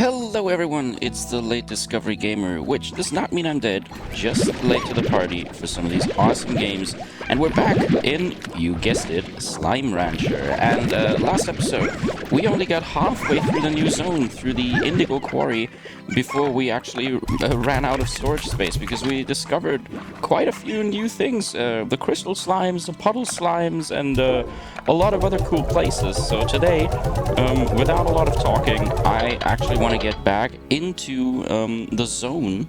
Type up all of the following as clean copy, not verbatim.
Hello everyone, it's the Late Discovery Gamer, which does not mean I'm dead, just late to the party for some of these awesome games. And we're back in, you guessed it, Slime Rancher. And last episode, we only got halfway through the new zone, through the Indigo Quarry, before we actually ran out of storage space, because we discovered quite a few new things. The crystal slimes, the puddle slimes, and a lot of other cool places. So today, without a lot of talking, I actually want to get back into the zone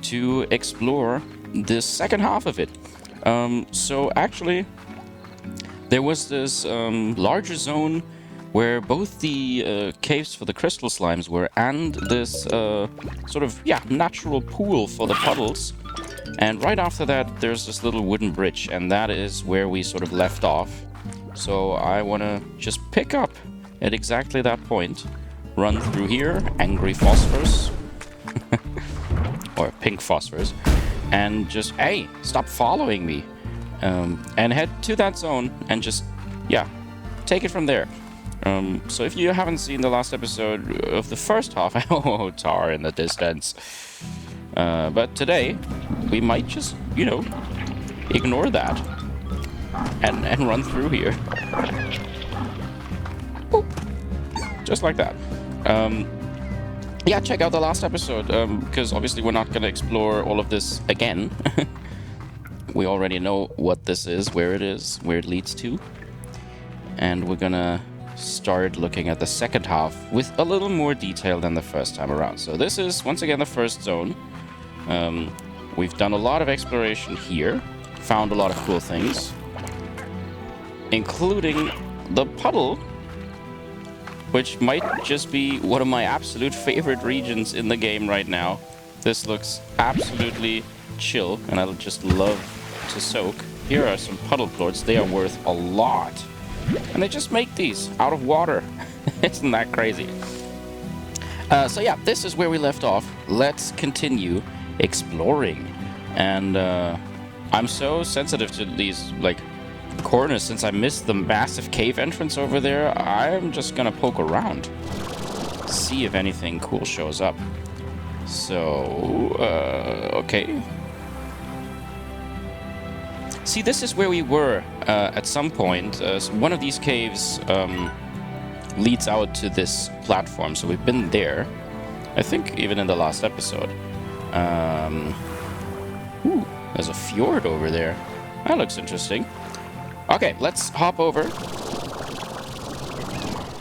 to explore the second half of it. So actually, there was this larger zone where both the caves for the crystal slimes were and this sort of, natural pool for the puddles. And right after that, there's this little wooden bridge, and that is where we sort of left off. So I want to just pick up at exactly that point, run through here, angry phosphorus, or pink phosphorus, and just, hey, stop following me, and head to that zone and just, take it from there. So if you haven't seen the last episode of the first half, oh, tar in the distance. But today, we might just, ignore that and run through here. Boop. Just like that. Check out the last episode, because obviously we're not going to explore all of this again. We already know what this is, where it leads to. And we're going to start looking at the second half with a little more detail than the first time around. So this is, once again, the first zone. We've done a lot of exploration here, found a lot of cool things, including the puddle, which might just be one of my absolute favorite regions in the game right now. This looks absolutely chill, and I just love to soak. Here are some puddle plorts. They are worth a lot. And they just make these out of water. Isn't that crazy? This is where we left off. Let's continue exploring. And I'm so sensitive to these, corners, since I missed the massive cave entrance over there. I'm just gonna poke around, see if anything cool shows up. So, okay. See, this is where we were at some point. So one of these caves leads out to this platform, so we've been there. I think even in the last episode. Ooh, there's a fjord over there. That looks interesting. Okay, let's hop over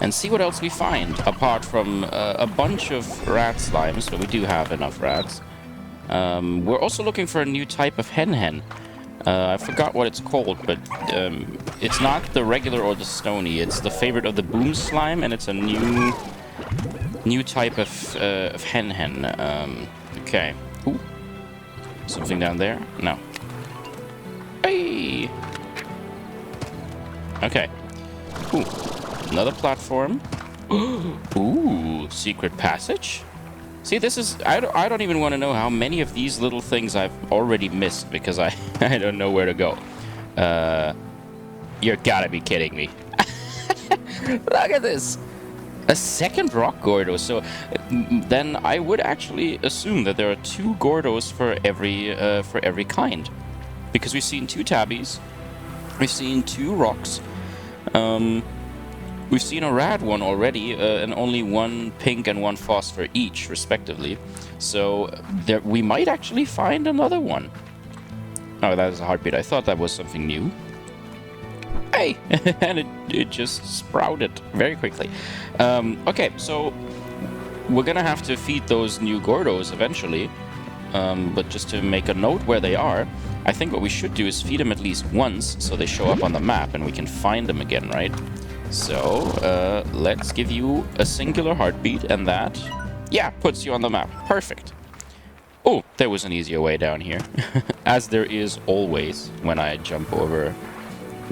and see what else we find, apart from a bunch of rat slimes, but we do have enough rats. We're also looking for a new type of hen. I forgot what it's called, but it's not the regular or the stony. It's the favorite of the boom slime, and it's a new type of hen. Okay. Ooh. Something down there? No. Hey! Okay. Ooh. Another platform. Ooh, secret passage? See, this is... I don't even want to know how many of these little things I've already missed, because I don't know where to go. You're gotta be kidding me. Look at this! A second Rock Gordo. So then I would actually assume that there are 2 Gordos for every kind. Because we've seen 2 tabbies. We've seen 2 rocks. We've seen a rad one already, and only 1 pink and 1 phosphor each, respectively. So there, we might actually find another one. Oh, that is a heartbeat. I thought that was something new. Hey! And it just sprouted very quickly. Okay, so we're gonna have to feed those new Gordos eventually. But just to make a note where they are, I think what we should do is feed them at least once, so they show up on the map and we can find them again, right? So, let's give you a singular heartbeat, and that, puts you on the map. Perfect. Oh, there was an easier way down here. As there is always when I jump over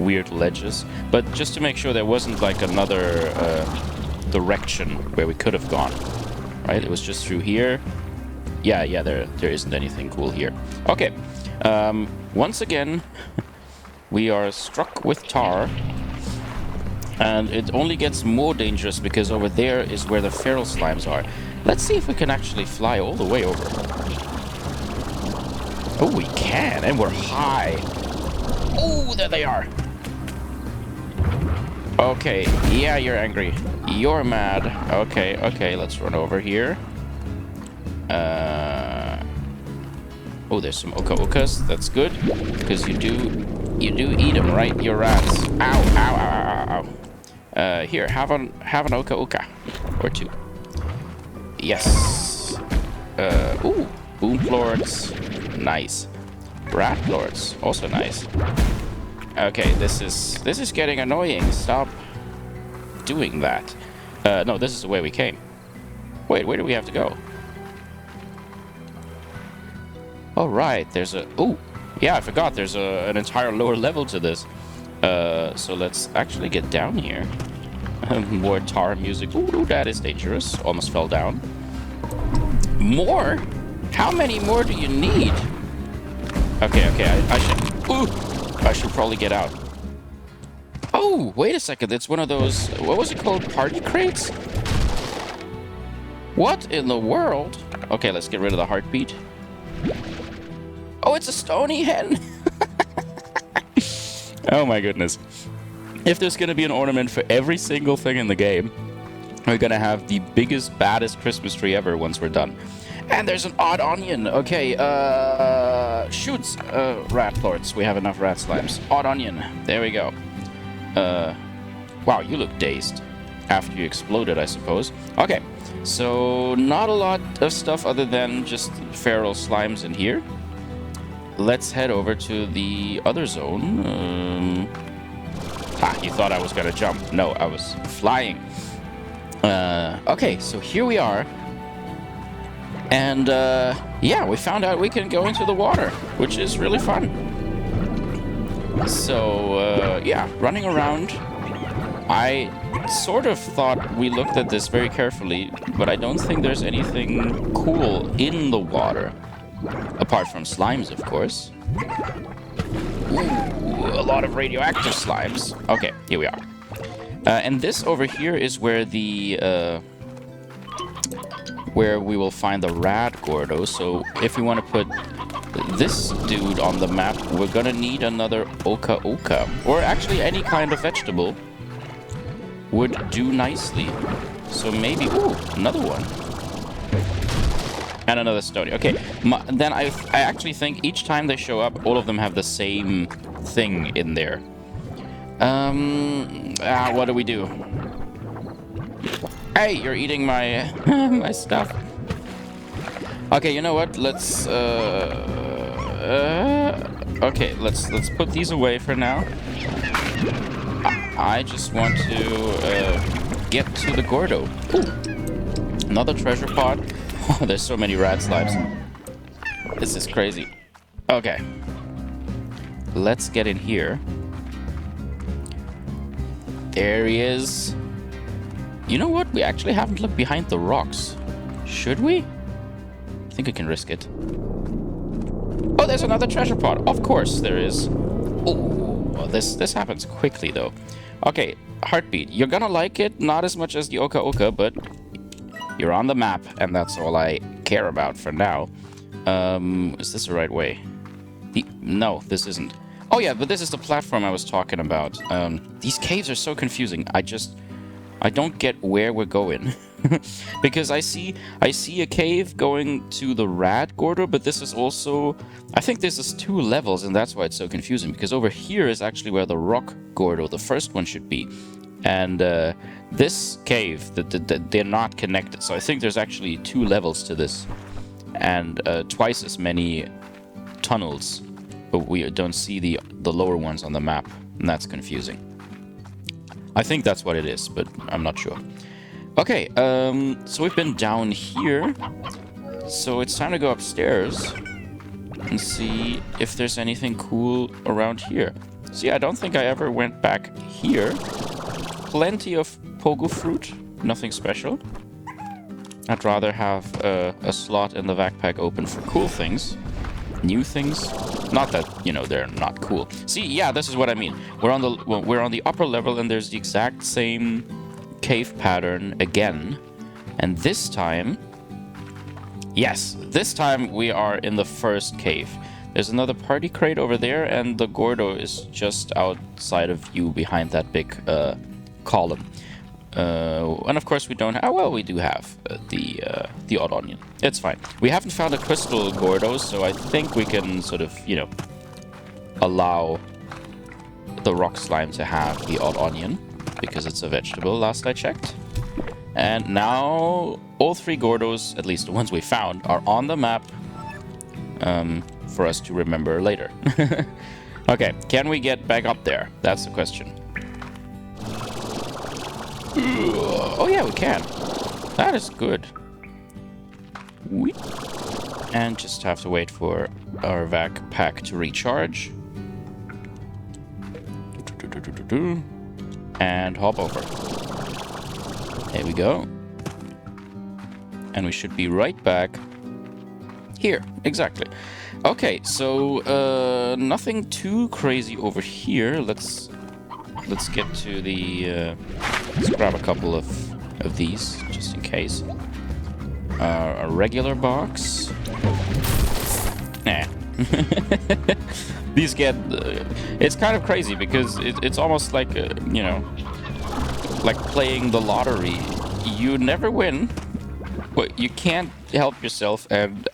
weird ledges. But just to make sure there wasn't, another direction where we could have gone. Right? It was just through here. Yeah, there isn't anything cool here. Okay. Once again, we are struck with tar. And it only gets more dangerous because over there is where the feral slimes are. Let's see if we can actually fly all the way over. Oh, we can, and we're high. Oh, there they are. Okay, yeah, you're angry. You're mad. Okay, okay, let's run over here. Oh, there's some oka-okas. That's good, because you do eat them, right? You're rats. Ow, ow, ow, ow, ow. Here, have an oka-oka or two. Yes. Ooh, boom plorts. Nice. Rat plorts, also nice. Okay, this is getting annoying. Stop doing that. No, this is the way we came. Wait, where do we have to go? Oh, right, there's a... Oh, yeah, I forgot. There's an entire lower level to this. So let's actually get down here. More tar music. Ooh, that is dangerous. Almost fell down. More? How many more do you need? Okay, I should probably get out. Oh, wait a second. It's one of those... What was it called? Party crates? What in the world? Okay, let's get rid of the heartbeat. Oh, it's a stony hen. Oh my goodness. If there's going to be an ornament for every single thing in the game, we're going to have the biggest, baddest Christmas tree ever once we're done. And there's an odd onion. Okay, shoots. Rat plorts. We have enough rat slimes. Odd onion. There we go. Wow, you look dazed. After you exploded, I suppose. Okay, so not a lot of stuff other than just feral slimes in here. Let's head over to the other zone. You thought I was gonna jump. No, I was flying. Okay, so here we are. And, yeah, we found out we can go into the water, which is really fun. So, yeah, running around. I sort of thought we looked at this very carefully, but I don't think there's anything cool in the water. Apart from slimes, of course. Ooh, a lot of radioactive slimes. Okay, here we are. And this over here is where the... where we will find the Rock Gordo. So if we want to put this dude on the map, we're gonna need another oka-oka. Or actually any kind of vegetable would do nicely. So maybe... Ooh, another one. And another stony. Okay, then I actually think each time they show up, all of them have the same thing in there. What do we do? Hey, you're eating my my stuff. Okay, you know what? Let's okay, let's put these away for now. I just want to get to the Gordo. Ooh. Another treasure pod. Oh, there's so many rat slimes. This is crazy. Okay. Let's get in here. There he is. You know what? We actually haven't looked behind the rocks. Should we? I think I can risk it. Oh, there's another treasure pod. Of course there is. Oh, this happens quickly, though. Okay, heartbeat. You're gonna like it. Not as much as the oka-oka, but... You're on the map, and that's all I care about for now. Is this the right way? No, this isn't. Oh yeah, but this is the platform I was talking about. These caves are so confusing. I don't get where we're going. Because I see a cave going to the Rock Gordo, but this is also... I think this is 2 levels, and that's why it's so confusing. Because over here is actually where the Rock Gordo, the first one, should be. And this cave, they're not connected. So I think there's actually 2 levels to this. And twice as many tunnels. But we don't see the lower ones on the map. And that's confusing. I think that's what it is, but I'm not sure. Okay, so we've been down here. So it's time to go upstairs. And see if there's anything cool around here. See, I don't think I ever went back here. Plenty of pogo fruit, nothing special. I'd rather have a slot in the backpack open for cool things, new things. Not that, you know, they're not cool. See, yeah, this is what I mean. We're on the upper level, and there's the exact same cave pattern again. And this time, Yes, this time we are in the first cave. There's another party crate over there, and the Gordo is just outside of view behind that big column. And of course we don't have... well, we do have the odd onion. It's fine. We haven't found a crystal Gordo, so I think we can sort of, you know, allow the rock slime to have the odd onion, because it's a vegetable, last I checked. And now all 3 Gordos, at least the ones we found, are on the map for us to remember later. Okay, can we get back up there? That's the question. Oh yeah, we can. That is good. And just have to wait for our vac pack to recharge. And hop over. There we go. And we should be right back here. Exactly. Okay, so nothing too crazy over here. Let's get to the... let's grab a couple of these, just in case. A regular box. Nah. These get... it's kind of crazy, because it's almost like, you know, like playing the lottery. You never win, but you can't help yourself and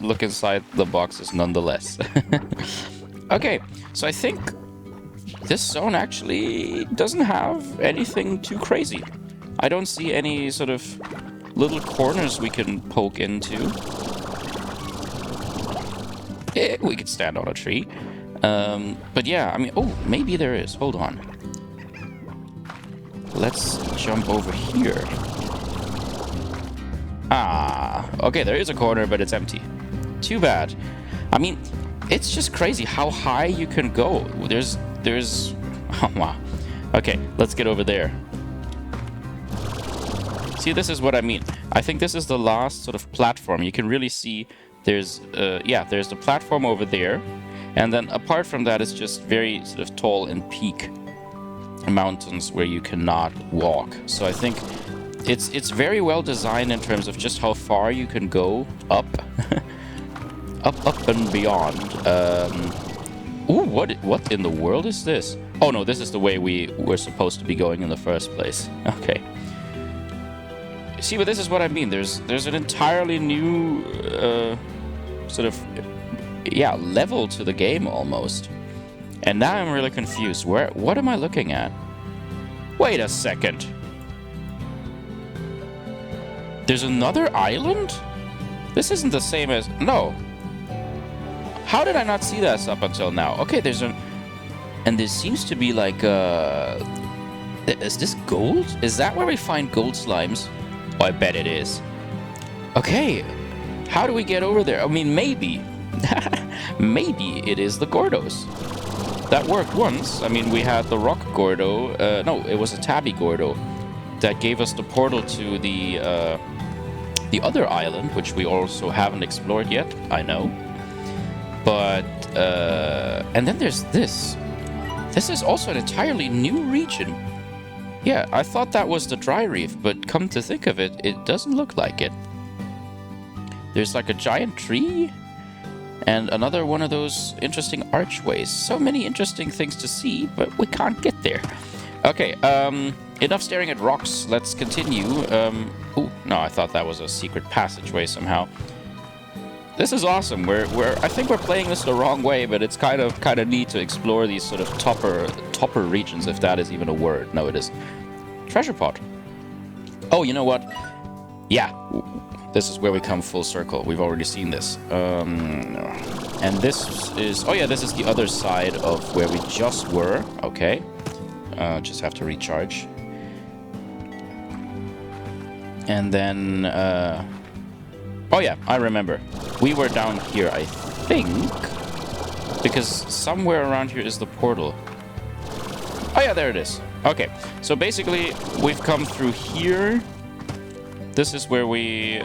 look inside the boxes nonetheless. Okay, so I think this zone actually doesn't have anything too crazy. I don't see any sort of little corners we can poke into. We could stand on a tree. But yeah, I mean, oh, maybe there is. Hold on. Let's jump over here. Ah, okay, there is a corner, but it's empty. Too bad. I mean, it's just crazy how high you can go. There's... oh, wow. Okay, let's get over there. See, this is what I mean. I think this is the last sort of platform. You can really see there's... yeah, there's the platform over there. And then apart from that, it's just very sort of tall and peak mountains where you cannot walk. So I think it's very well designed in terms of just how far you can go up. up and beyond. Ooh, what in the world is this? Oh no, this is the way we were supposed to be going in the first place. Okay. See, but this is what I mean. There's an entirely new sort of, yeah, level to the game almost. And now I'm really confused. What am I looking at? Wait a second. There's another island? This isn't the same as... no. How did I not see this up until now? Okay, there's a... and there seems to be like is this gold? Is that where we find gold slimes? Oh, I bet it is. Okay. How do we get over there? I mean, maybe. Maybe it is the Gordos. That worked once. I mean, we had the Rock Gordo. No, it was a Tabby Gordo that gave us the portal to the other island, which we also haven't explored yet. I know. But, and then there's this. This is also an entirely new region. Yeah, I thought that was the dry reef, but come to think of it, it doesn't look like it. There's like a giant tree and another one of those interesting archways. So many interesting things to see, but we can't get there. Okay, enough staring at rocks. Let's continue. Oh, no, I thought that was a secret passageway somehow. This is awesome. I think we're playing this the wrong way, but it's kind of neat to explore these sort of topper regions, if that is even a word. No, it is. Treasure pot. Oh, you know what? Yeah, this is where we come full circle. We've already seen this. And this is... oh yeah, this is the other side of where we just were. Okay. Just have to recharge. And then... oh yeah, I remember. We were down here, I think. Because somewhere around here is the portal. Oh yeah, there it is. Okay, so basically we've come through here. This is where we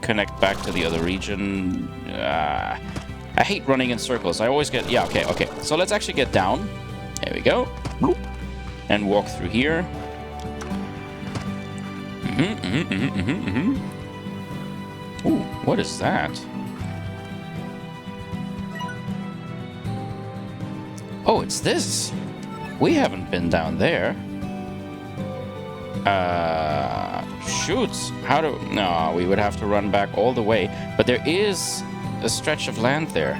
connect back to the other region. I hate running in circles. I always get... yeah, okay. So let's actually get down. There we go. Bloop. And walk through here. Ooh, what is that? Oh, it's this. We haven't been down there. Shoots. How do... No, we would have to run back all the way. But there is a stretch of land there.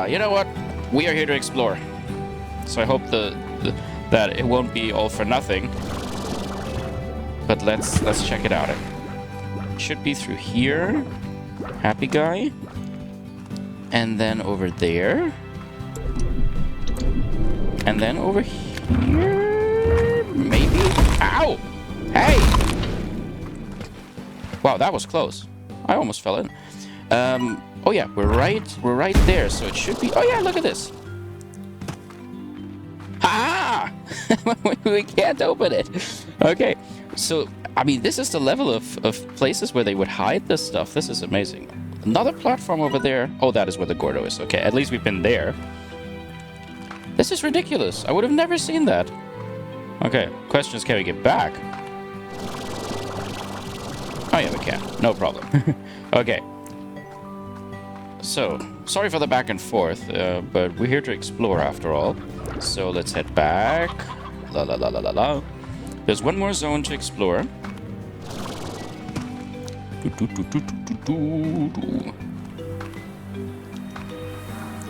You know what? We are here to explore. So I hope that it won't be all for nothing. But let's check it out. It should be through here. Happy guy. And then over there. And then over here. Maybe. Ow! Hey! Wow, that was close. I almost fell in. Oh yeah, we're right there. So it should be. Oh yeah, look at this. Ah! We can't open it. Okay, so I mean, this is the level of places where they would hide this stuff. This is amazing. Another platform over there. Oh, that is where the Gordo is. Okay, at least we've been there. This is ridiculous. I would have never seen that. Okay, question is, can we get back? Oh yeah, we can. No problem. Okay. So, sorry for the back and forth, but we're here to explore after all. So let's head back. La la la la la la. There's one more zone to explore.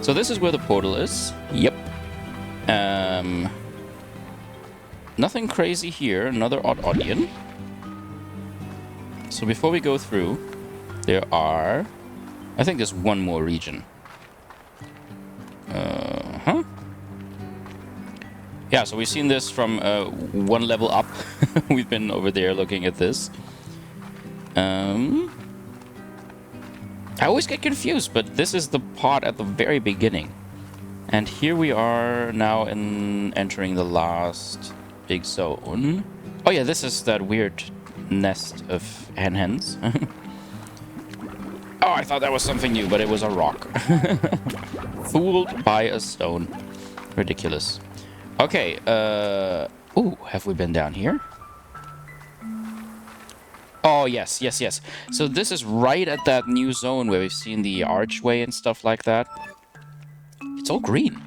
So this is where the portal is. Yep. Nothing crazy here. Another odd audience. So before we go through, there are... I think there's one more region. Yeah, so we've seen this from one level up. We've been over there looking at this. I always get confused, but this is the part at the very beginning. And here we are now entering the last big zone. Oh yeah, this is that weird nest of hens. Oh, I thought that was something new, but it was a rock. Fooled by a stone. Ridiculous. Okay, ooh, have we been down here? Oh, yes, yes, yes. So this is right at that new zone where we've seen the archway and stuff like that. It's all green.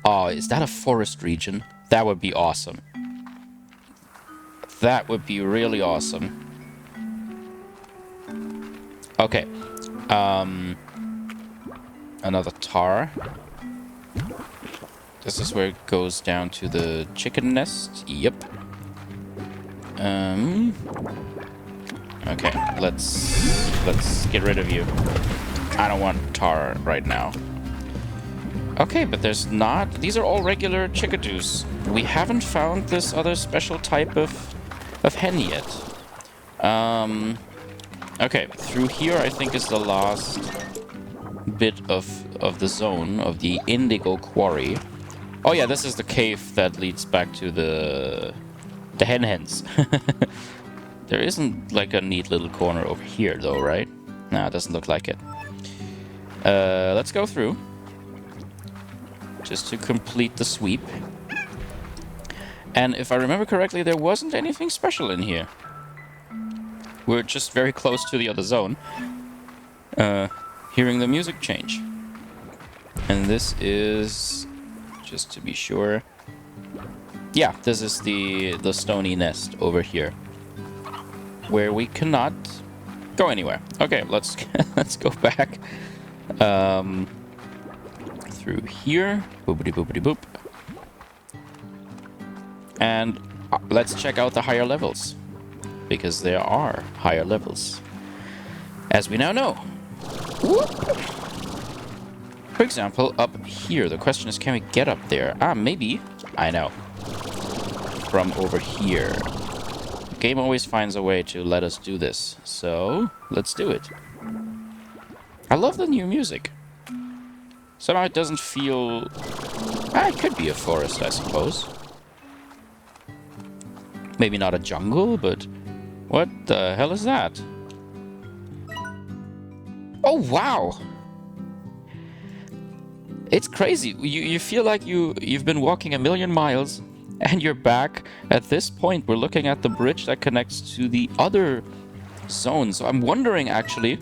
Oh, is that a forest region? That would be awesome. That would be really awesome. Okay. Another tar. This is where it goes down to the chicken nest. Yep. Okay, let's get rid of you. I don't want tar right now. Okay, but there's not... These are all regular chickadoos. We haven't found this other special type of hen yet. Okay, through here I think is the last bit of the zone of the Indigo Quarry. Oh yeah, this is the cave that leads back to the hens. There isn't like a neat little corner over here though, right? No, it doesn't look like it. Let's go through. Just to complete the sweep. And if I remember correctly, there wasn't anything special in here. We're just very close to the other zone. Hearing the music change. And this is... Just to be sure... Yeah, this is the stony nest over here. Where we cannot go anywhere. Okay, let's let's go back. Through here. Boopity boopity boop. And let's check out the higher levels. Because there are higher levels. As we now know. Whoop. For example, up here. The question is, can we get up there? Ah, maybe. I know. From over here. The game always finds a way to let us do this. So, let's do it. I love the new music. Somehow it doesn't feel... Ah, it could be a forest, I suppose. Maybe not a jungle, but... What the hell is that? Oh, wow! It's crazy. You feel like you've been walking a million miles, And you're back at this point. We're looking at the bridge that connects to the other zone. So I'm wondering, actually,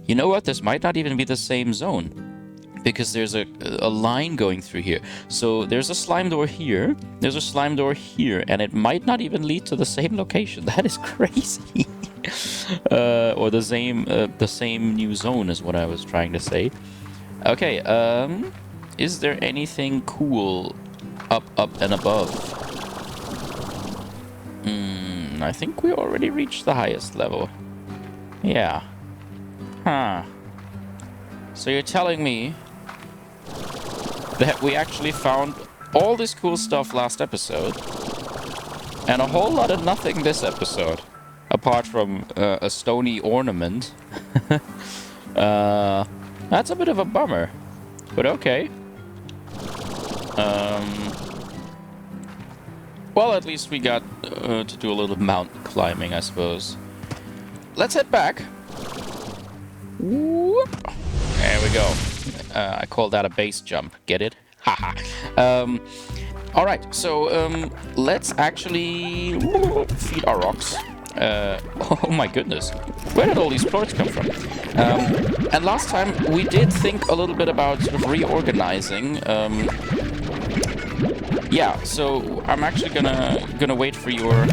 you know what? This might not even be the same zone, because there's a line going through here. So there's a slime door here, there's a slime door here, and it might not even lead to the same location. That is crazy. Or the same new zone is what I was trying to say. Okay, is there anything cool up and above? I think we already reached the highest level. Yeah. Huh. So you're telling me that we actually found all this cool stuff last episode, and a whole lot of nothing this episode, apart from a stony ornament. That's a bit of a bummer, but okay. Well, at least we got to do a little mountain climbing, I suppose. Let's head back. Whoop. There we go. I call that a base jump. Get it? Haha. Alright, so let's actually feed our rocks. Oh my goodness. Where did all these plorts come from? And last time we did think a little bit about sort of reorganizing. Yeah, so I'm actually gonna wait for your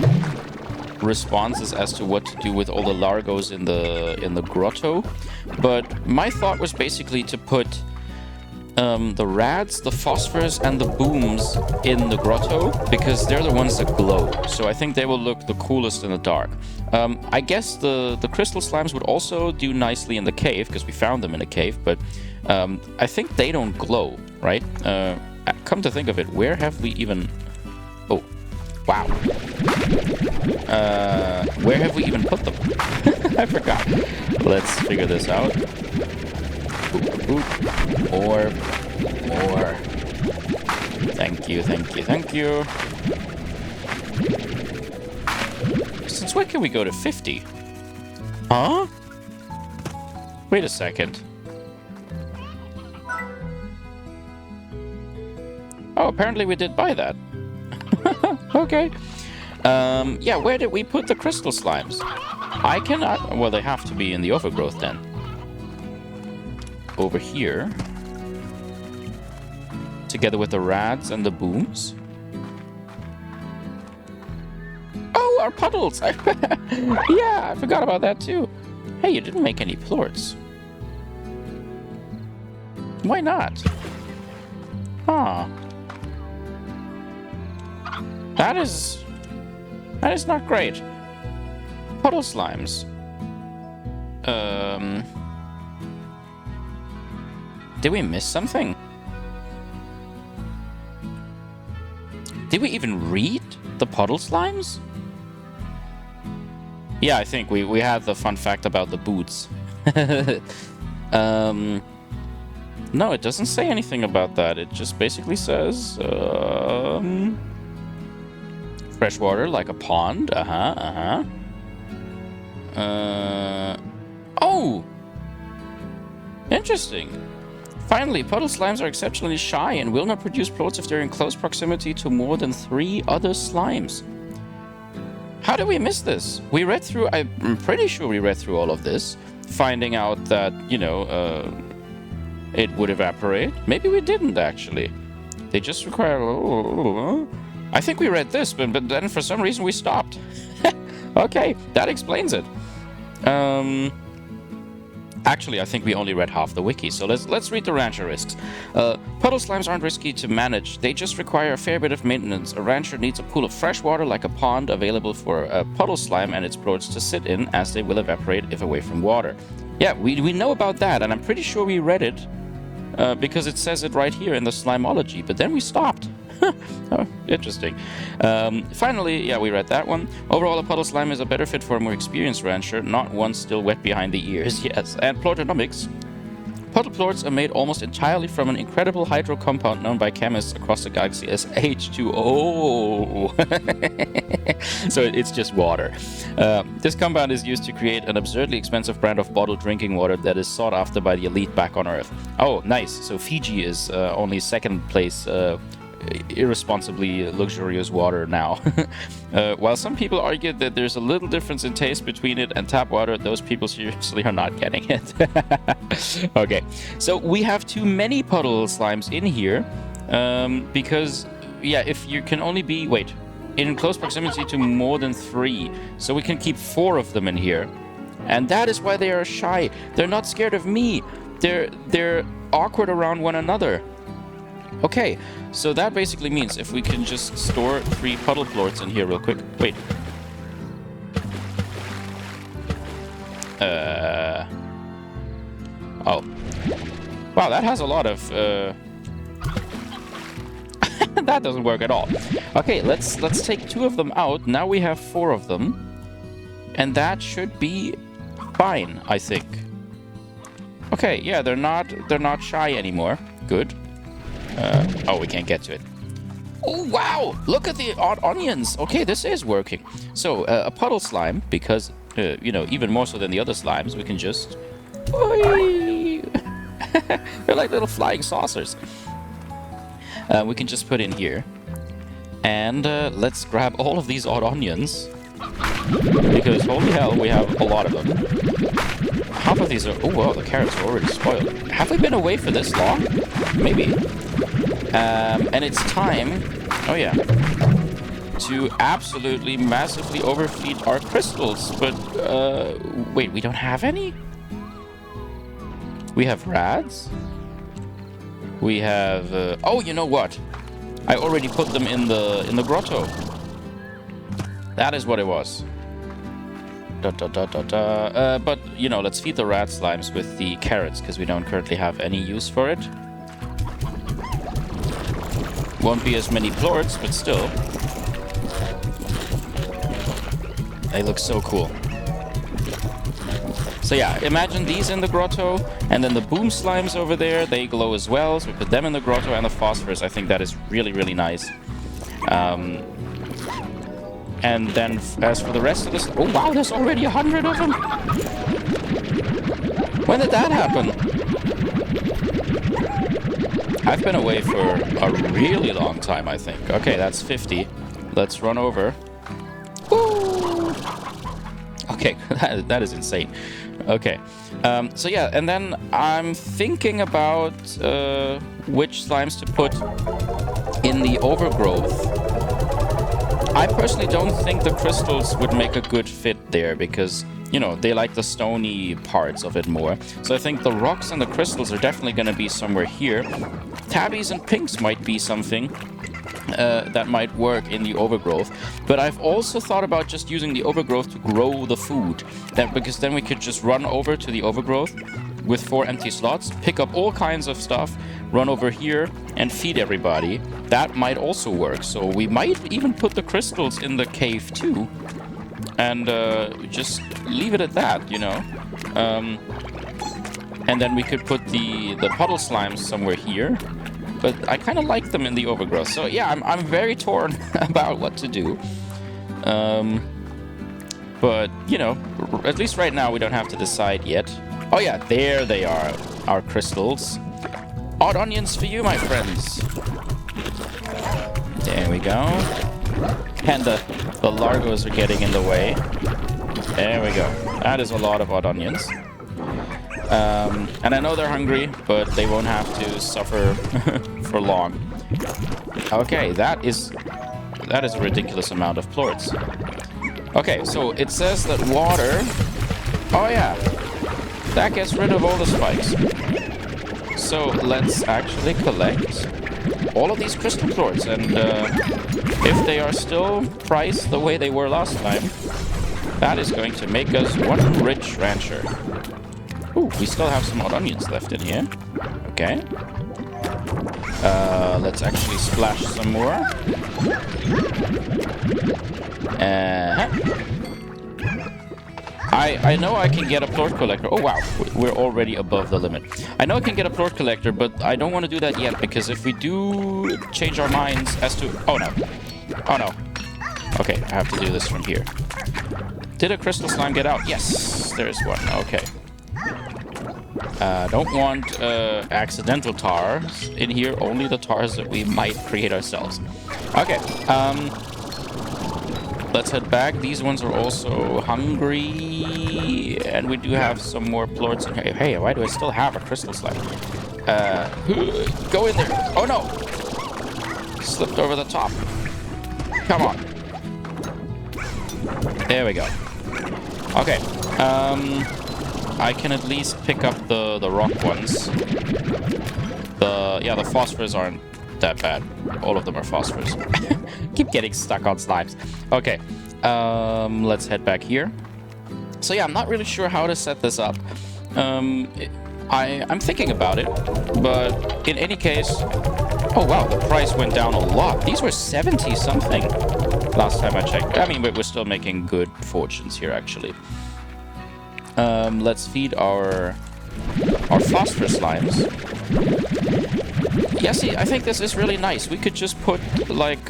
responses as to what to do with all the largos in the grotto. But my thought was basically to put the rads, the phosphors, and the booms in the grotto, because they're the ones that glow. So I think they will look the coolest in the dark. I guess the crystal slimes would also do nicely in the cave, because we found them in a cave, but I think they don't glow, right? Come to think of it, where have we even... Oh, wow. Where have we even put them? I forgot. Let's figure this out. More. Thank you. Since when can we go to 50? Huh? Wait a second. Oh, apparently we did buy that. Okay. Yeah, where did we put the crystal slimes? I cannot... Well, they have to be in the overgrowth then. Over here. Together with the rads and the booms. Oh, our puddles! Yeah, I forgot about that too. Hey, you didn't make any plorts. Why not? Huh. That is not great. Puddle slimes. Did we miss something? Did we even read the puddle slimes? Yeah, I think we had the fun fact about the boots. No, it doesn't say anything about that. It just basically says freshwater like a pond. Oh! Interesting. Finally, puddle slimes are exceptionally shy and will not produce plorts if they're in close proximity to more than 3 other slimes. How did we miss this? We read through... I'm pretty sure we read through all of this, finding out that, you know, it would evaporate. Maybe we didn't, actually. They just require... I think we read this, but then for some reason we stopped. Okay, that explains it. Actually, I think we only read half the wiki, so let's read the rancher risks. Puddle slimes aren't risky to manage. They just require a fair bit of maintenance. A rancher needs a pool of fresh water like a pond available for a puddle slime and its plorts to sit in, as they will evaporate if away from water. Yeah, we know about that, and I'm pretty sure we read it because it says it right here in the Slimology, but then we stopped. Oh, interesting. Finally, yeah, we read that one. Overall, a puddle slime is a better fit for a more experienced rancher, not one still wet behind the ears. Yes, and plortonomics. Puddle plorts are made almost entirely from an incredible hydro compound known by chemists across the galaxy as H2O. So it's just water. This compound is used to create an absurdly expensive brand of bottled drinking water that is sought after by the elite back on Earth. Oh, nice. So Fiji is only second place irresponsibly luxurious water now. While some people argue that there's a little difference in taste between it and tap water, those people seriously are not getting it. Okay, so we have too many puddle slimes in here because, yeah, if you can only be, wait, in close proximity to more than 3, so we can keep 4 of them in here. And that is why they are shy. They're not scared of me. They're awkward around one another. Okay, so that basically means if we can just store 3 puddle plorts in here real quick. Wait. Oh. Wow, that has a lot of... That doesn't work at all. Okay, let's take 2 of them out. Now we have 4 of them. And that should be fine, I think. Okay, yeah, they're not shy anymore. Good. Oh, we can't get to it. Oh, wow! Look at the odd onions. Okay, this is working. So, a puddle slime, because, you know, even more so than the other slimes, we can just... They're like little flying saucers. We can just put in here. And let's grab all of these odd onions. Because, holy hell, we have a lot of them. Half of these are... Oh, wow, the carrots are already spoiled. Have we been away for this long? Maybe. And it's time... Oh, yeah. To absolutely, massively overfeed our crystals. But, wait, we don't have any? We have rads? We have... oh, you know what? I already put them in the grotto. That is what it was. But, you know, let's feed the rat slimes with the carrots, because we don't currently have any use for it. Won't be as many plorts, but still. They look so cool. So yeah, imagine these in the grotto, and then the boom slimes over there, they glow as well, so we put them in the grotto, and the phosphorus. I think that is really, really nice. And then, as for the rest of this... Oh, wow, there's already 100 of them! When did that happen? I've been away for a really long time, I think. Okay, that's 50. Let's run over. Woo! Okay, that is insane. Okay, so yeah, and then I'm thinking about which slimes to put in the overgrowth. I personally don't think the crystals would make a good fit there because, you know, they like the stony parts of it more. So I think the rocks and the crystals are definitely going to be somewhere here. Tabbies and pinks might be something that might work in the overgrowth. But I've also thought about just using the overgrowth to grow the food. Because then we could just run over to the overgrowth with 4 empty slots, pick up all kinds of stuff, run over here, and feed everybody. That might also work. So we might even put the crystals in the cave too. And just leave it at that, you know. And then we could put the puddle slimes somewhere here. But I kind of like them in the overgrowth. So yeah, I'm very torn about what to do. But, you know, at least right now we don't have to decide yet. Oh yeah, there they are, our crystals. Odd onions for you, my friends. There we go. And the largos are getting in the way. There we go. That is a lot of odd onions. And I know they're hungry, but they won't have to suffer for long. Okay, that is a ridiculous amount of plorts. Okay, so it says that water... Oh yeah, that gets rid of all the spikes. So let's actually collect all of these crystal plorts, and if they are still priced the way they were last time, that is going to make us one rich rancher. Ooh, we still have some odd onions left in here. Okay. Let's actually splash some more. I know I can get a plort collector. Oh, wow. We're already above the limit. I know I can get a plort collector, but I don't want to do that yet, because if we do change our minds as to... Oh, no. Oh, no. Okay, I have to do this from here. Did a crystal slime get out? Yes, there's one. Okay. Don't want accidental tars in here, only the tars that we might create ourselves. Okay, let's head back. These ones are also hungry, and we do have some more plorts in here. Hey, why do I still have a crystal slime? Go in there. Oh no! Slipped over the top. Come on. There we go. Okay. I can at least pick up the rock ones. The phosphors aren't that bad. All of them are phosphors. Keep getting stuck on slimes. Okay. Let's head back here. So yeah, I'm not really sure how to set this up. I'm thinking about it, but in any case... Oh wow, the price went down a lot. These were 70 something last time I checked. I mean, we're still making good fortunes here, actually. Let's feed our phosphorus slimes. Yeah, see, I think this is really nice. We could just put, like,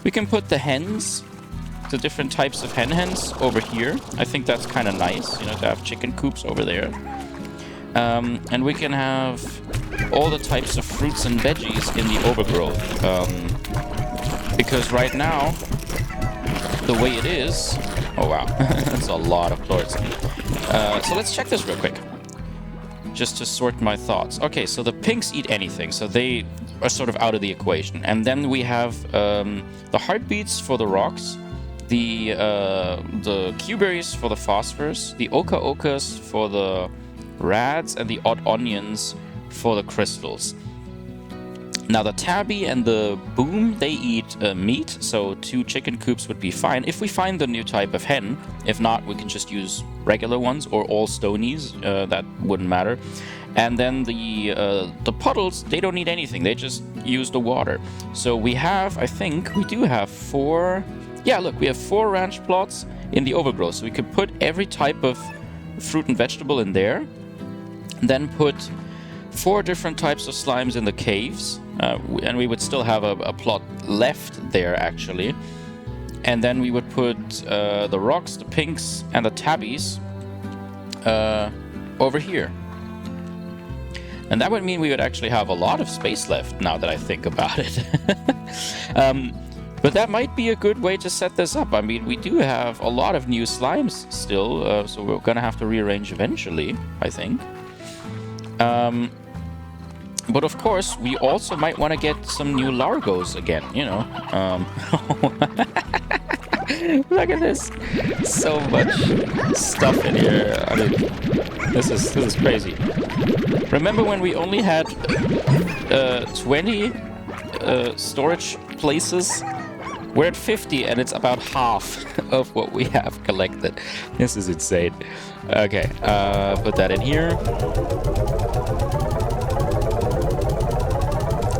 we can put the hens, the different types of hens over here. I think that's kind of nice, you know, to have chicken coops over there. And we can have all the types of fruits and veggies in the overgrowth. Because right now, the way it is... Oh, wow. That's a lot of plorts. So let's check this real quick. Just to sort my thoughts. Okay, so the pinks eat anything. So they are sort of out of the equation. And then we have the heartbeats for the rocks. The Q-berries for the phosphorus. The oka-okas for the rads. And the odd onions for the crystals. Now the tabby and the boom, they eat meat, so 2 chicken coops would be fine. If we find the new type of hen, if not, we can just use regular ones or all stonies, that wouldn't matter. And then the puddles, they don't need anything, they just use the water. So we have, I think, we do have 4... Yeah, look, we have 4 ranch plots in the overgrowth, so we could put every type of fruit and vegetable in there, and then put 4 different types of slimes in the caves, and we would still have a plot left there, actually. And then we would put the rocks, the pinks, and the tabbies over here. And that would mean we would actually have a lot of space left, now that I think about it. But that might be a good way to set this up. I mean, we do have a lot of new slimes still, so we're gonna have to rearrange eventually, I think. But of course, we also might want to get some new largos again, you know. Look at this. So much stuff in here. I mean, this is crazy. Remember when we only had 20 storage places? We're at 50 and it's about half of what we have collected. This is insane. Okay, put that in here.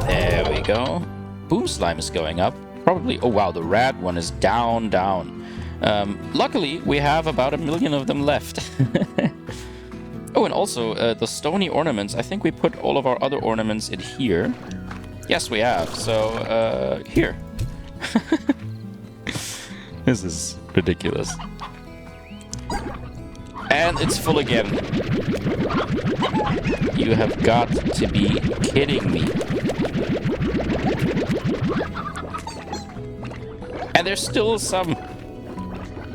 There we go. Boom slime is going up. Probably, oh wow, the rad one is down. Luckily, we have about 1 million of them left. Oh, and also, the stony ornaments. I think we put all of our other ornaments in here. Yes, we have. So, here. This is ridiculous. And it's full again. You have got to be kidding me. And there's still some.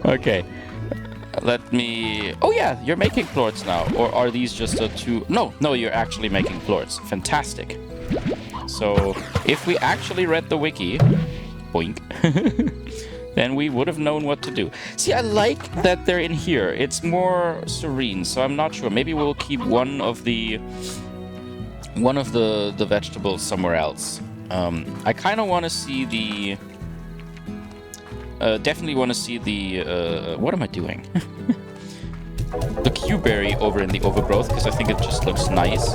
Okay. Let me... Oh yeah, you're making plorts now. Or are these just a 2... No, you're actually making plorts. Fantastic. So, if we actually read the wiki... Boink. Then we would have known what to do. See, I like that they're in here. It's more serene, so I'm not sure. Maybe we'll keep one of the vegetables somewhere else. I kind of want to see the... definitely want to see the... what am I doing? The Q-berry over in the overgrowth, because I think it just looks nice.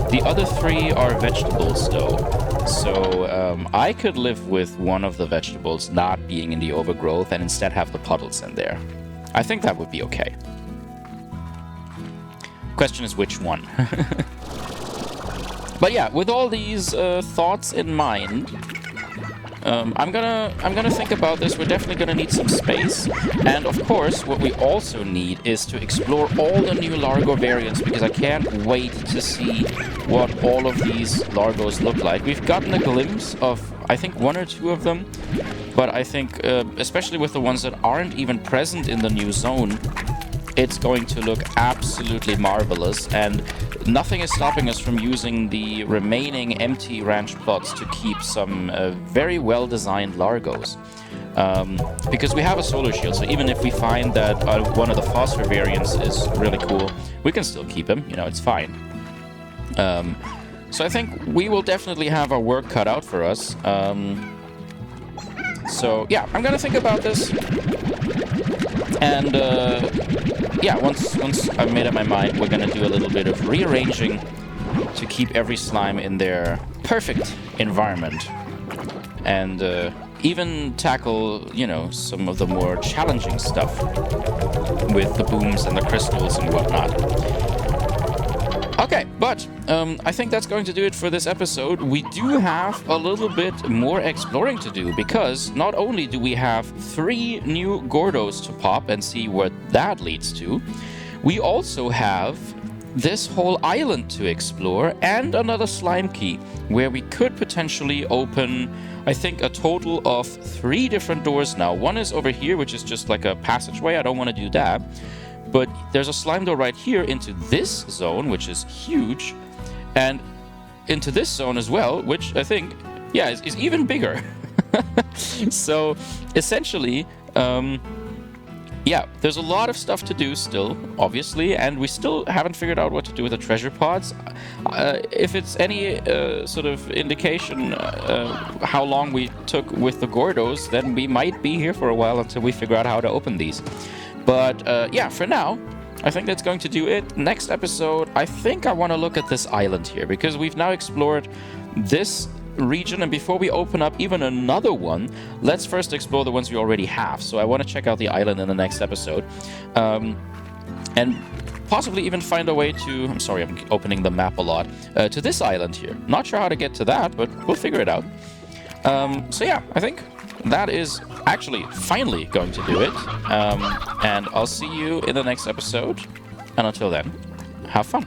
The other 3 are vegetables, though. So I could live with one of the vegetables not being in the overgrowth and instead have the puddles in there. I think that would be okay. Question is which one. But yeah, with all these thoughts in mind, I'm gonna think about this. We're definitely gonna need some space, and of course, what we also need is to explore all the new Largo variants, because I can't wait to see what all of these Largos look like. We've gotten a glimpse of, I think, 1 or 2 of them, but I think, especially with the ones that aren't even present in the new zone, it's going to look absolutely marvelous, and nothing is stopping us from using the remaining empty ranch plots to keep some very well-designed Largos. Because we have a solar shield, so even if we find that one of the phosphor variants is really cool, we can still keep him, you know, it's fine. So I think we will definitely have our work cut out for us. So yeah, I'm gonna think about this, and yeah, once I've made up my mind, we're gonna do a little bit of rearranging to keep every slime in their perfect environment, and even tackle, you know, some of the more challenging stuff with the booms and the crystals and whatnot. Okay, but I think that's going to do it for this episode. We do have a little bit more exploring to do, because not only do we have 3 new Gordos to pop and see what that leads to, we also have this whole island to explore and another slime key, where we could potentially open, I think, a total of 3 different doors now. One is over here, which is just like a passageway. I don't want to do that. But there's a slime door right here into this zone, which is huge, and into this zone as well, which I think, yeah, is even bigger. So, essentially, yeah, there's a lot of stuff to do still, obviously, and we still haven't figured out what to do with the treasure pods. If it's any sort of indication how long we took with the Gordos, then we might be here for a while until we figure out how to open these. But yeah, for now, I think that's going to do it. Next episode, I think I want to look at this island here, because we've now explored this region, and before we open up even another one, let's first explore the ones we already have. So I want to check out the island in the next episode, and possibly even find a way to, I'm sorry, I'm opening the map a lot, to this island here. Not sure how to get to that, but we'll figure it out. So yeah, I think that is actually finally going to do it. And I'll see you in the next episode. And until then, have fun.